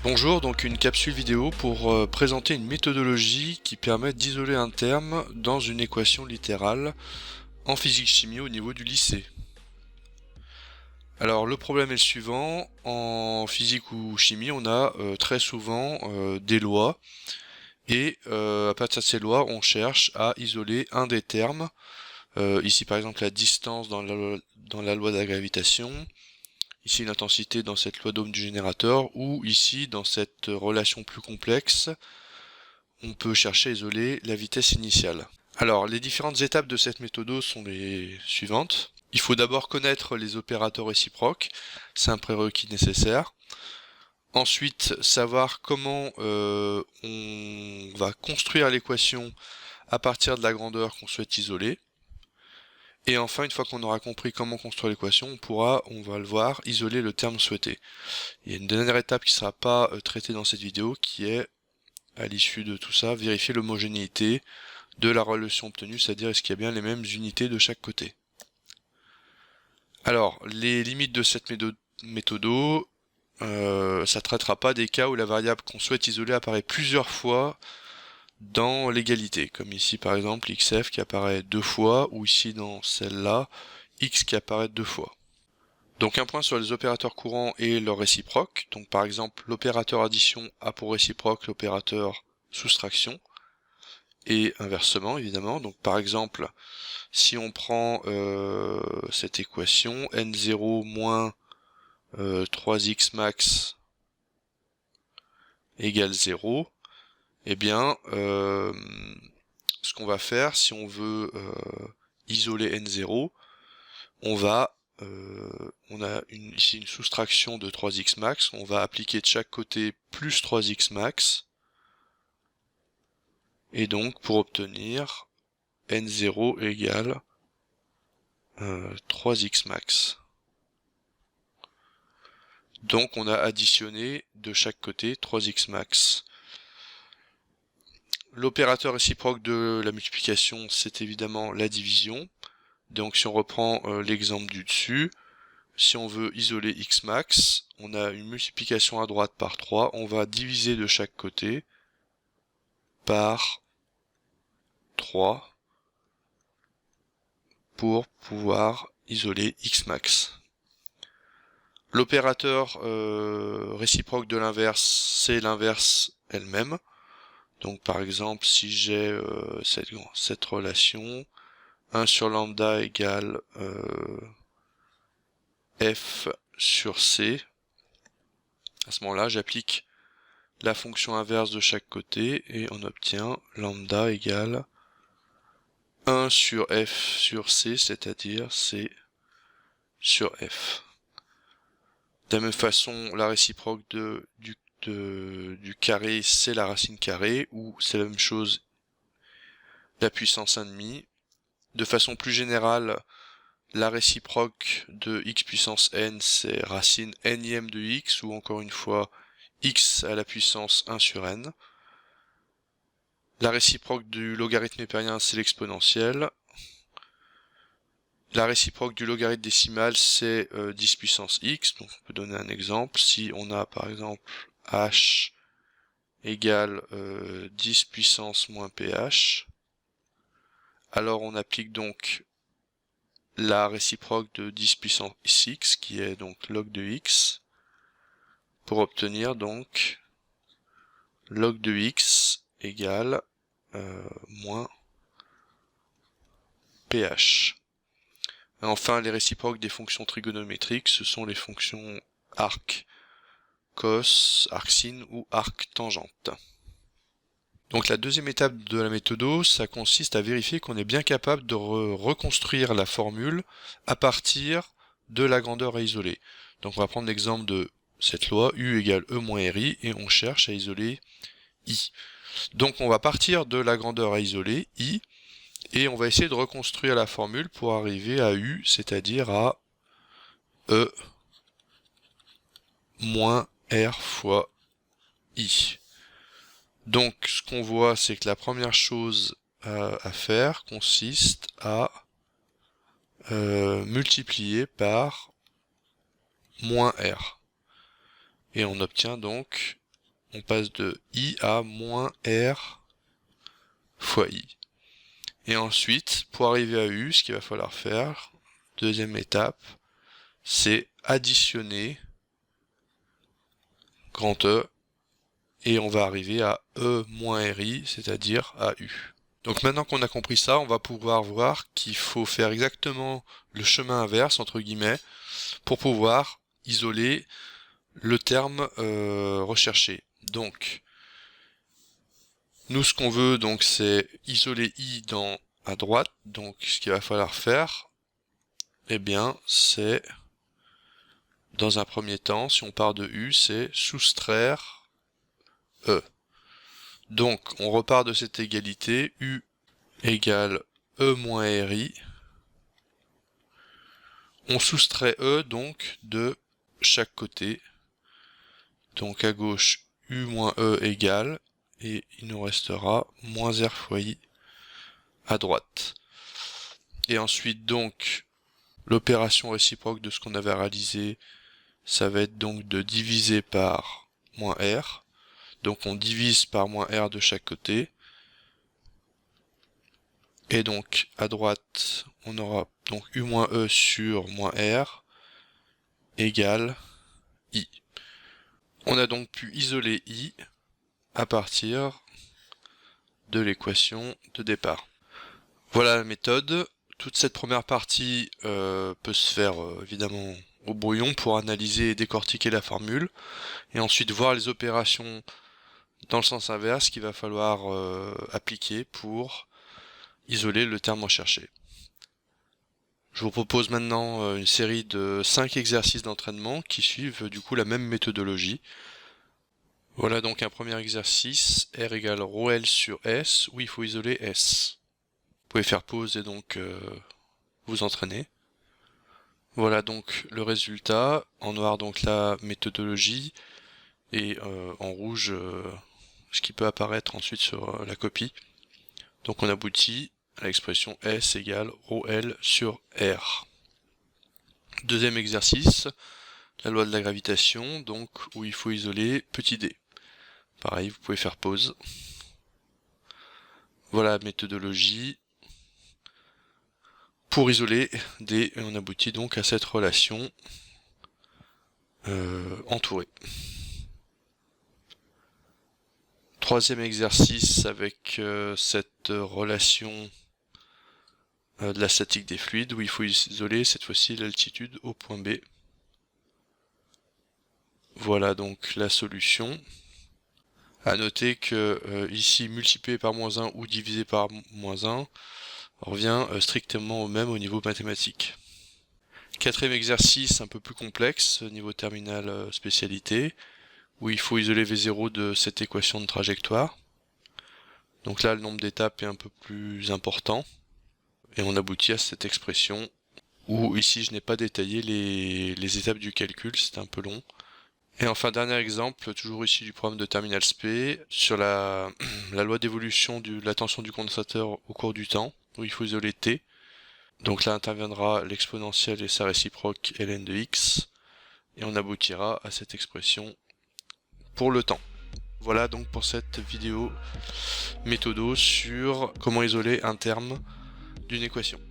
Bonjour, donc une capsule vidéo pour présenter une méthodologie qui permet d'isoler un terme dans une équation littérale en physique-chimie au niveau du lycée. Alors le problème est le suivant, en physique ou chimie on a très souvent des lois et à partir de ces lois on cherche à isoler un des termes, ici par exemple la distance dans la loi de la gravitation, ici l'intensité dans cette loi d'Ohm du générateur, ou ici dans cette relation plus complexe, on peut chercher à isoler la vitesse initiale. Alors, les différentes étapes de cette méthode sont les suivantes. Il faut d'abord connaître les opérateurs réciproques, c'est un prérequis nécessaire. Ensuite, savoir comment on va construire l'équation à partir de la grandeur qu'on souhaite isoler. Et enfin, une fois qu'on aura compris comment construire l'équation, on va le voir, isoler le terme souhaité. Il y a une dernière étape qui ne sera pas traitée dans cette vidéo, qui est, à l'issue de tout ça, vérifier l'homogénéité de la relation obtenue, c'est-à-dire est-ce qu'il y a bien les mêmes unités de chaque côté. Alors, les limites de cette méthode, ça ne traitera pas des cas où la variable qu'on souhaite isoler apparaît plusieurs fois dans l'égalité, comme ici par exemple xf qui apparaît 2 fois, ou ici dans celle-là, x qui apparaît 2 fois. Donc un point sur les opérateurs courants et leurs réciproques. Donc par exemple, l'opérateur addition a pour réciproque l'opérateur soustraction, et inversement évidemment. Donc par exemple, si on prend cette équation, n0 moins 3x max égale 0, eh bien, ce qu'on va faire, si on veut isoler n0, on a ici une soustraction de 3x max, on va appliquer de chaque côté plus 3x max, et donc pour obtenir n0 égale 3x max. Donc on a additionné de chaque côté 3x max. L'opérateur réciproque de la multiplication, c'est évidemment la division. Donc si on reprend l'exemple du dessus, si on veut isoler x max, on a une multiplication à droite par 3, on va diviser de chaque côté par 3 pour pouvoir isoler x max. L'opérateur réciproque de l'inverse, c'est l'inverse elle-même. Donc par exemple, si j'ai cette relation, 1 sur lambda égale f sur c, à ce moment-là, j'applique la fonction inverse de chaque côté et on obtient lambda égale 1 sur f sur c, c'est-à-dire c sur f. De la même façon, la réciproque du carré, c'est la racine carrée, ou c'est la même chose, la puissance 1/2. De façon plus générale, la réciproque de x puissance n, c'est racine nième de x, ou encore une fois, x à la puissance 1 sur n. La réciproque du logarithme népérien, c'est l'exponentielle. La réciproque du logarithme décimal, c'est 10 puissance x. Donc on peut donner un exemple. Si on a par exemple h égale 10 puissance moins ph, alors on applique donc la réciproque de 10 puissance x, qui est donc log de x, pour obtenir donc log de x égale moins ph. Et enfin, les réciproques des fonctions trigonométriques, ce sont les fonctions arc cos, arc sin ou arc tangente. Donc la deuxième étape de la méthode, ça consiste à vérifier qu'on est bien capable de reconstruire la formule à partir de la grandeur à isoler. Donc on va prendre l'exemple de cette loi, U égale E moins RI, et on cherche à isoler I. Donc on va partir de la grandeur à isoler, I, et on va essayer de reconstruire la formule pour arriver à U, c'est-à-dire à E moins R fois I. Donc ce qu'on voit, c'est que la première chose à faire consiste à multiplier par moins R. Et on obtient donc on passe de I à moins R fois I. Et ensuite, pour arriver à U, ce qu'il va falloir faire, deuxième étape, c'est additionner grand E, et on va arriver à E moins RI, c'est-à-dire à U. Donc maintenant qu'on a compris ça, on va pouvoir voir qu'il faut faire exactement le chemin inverse, entre guillemets, pour pouvoir isoler le terme recherché. Donc, nous ce qu'on veut, donc, c'est isoler I à droite. Donc ce qu'il va falloir faire, eh bien, c'est, dans un premier temps, si on part de U, c'est soustraire E. Donc, on repart de cette égalité, U égale E moins RI. On soustrait E, donc, de chaque côté. Donc, à gauche, U moins E égale, et il nous restera moins R fois I à droite. Et ensuite, donc, l'opération réciproque de ce qu'on avait réalisé, ça va être donc de diviser par moins R. Donc on divise par moins R de chaque côté. Et donc à droite, on aura donc U moins E sur moins R égale I. On a donc pu isoler I à partir de l'équation de départ. Voilà la méthode. Toute cette première partie peut se faire évidemment au brouillon pour analyser et décortiquer la formule, et ensuite voir les opérations dans le sens inverse qu'il va falloir appliquer pour isoler le terme recherché. Je vous propose maintenant une série de 5 exercices d'entraînement qui suivent du coup la même méthodologie. Voilà donc un premier exercice, R égale ρL sur S, où il faut isoler S. Vous pouvez faire pause et donc vous entraîner. Voilà donc le résultat, en noir donc la méthodologie, et en rouge ce qui peut apparaître ensuite sur la copie. Donc on aboutit à l'expression S égale ρL sur R. Deuxième exercice, la loi de la gravitation, donc où il faut isoler petit d. Pareil, vous pouvez faire pause. Voilà la méthodologie pour isoler d, et on aboutit donc à cette relation entourée. Troisième exercice avec cette relation de la statique des fluides, où il faut isoler cette fois-ci l'altitude au point B. Voilà donc la solution. À noter que ici multiplié par moins 1 ou divisé par moins 1 revient strictement au même au niveau mathématique. Quatrième exercice un peu plus complexe, niveau terminal spécialité, où il faut isoler V0 de cette équation de trajectoire. Donc là le nombre d'étapes est un peu plus important, et on aboutit à cette expression où ici je n'ai pas détaillé les étapes du calcul, c'est un peu long. Et enfin, dernier exemple, toujours ici du problème de terminal spé, sur la loi d'évolution de la tension du condensateur au cours du temps, où il faut isoler T. Donc là interviendra l'exponentielle et sa réciproque ln de x, et on aboutira à cette expression pour le temps. Voilà donc pour cette vidéo méthodo sur comment isoler un terme d'une équation.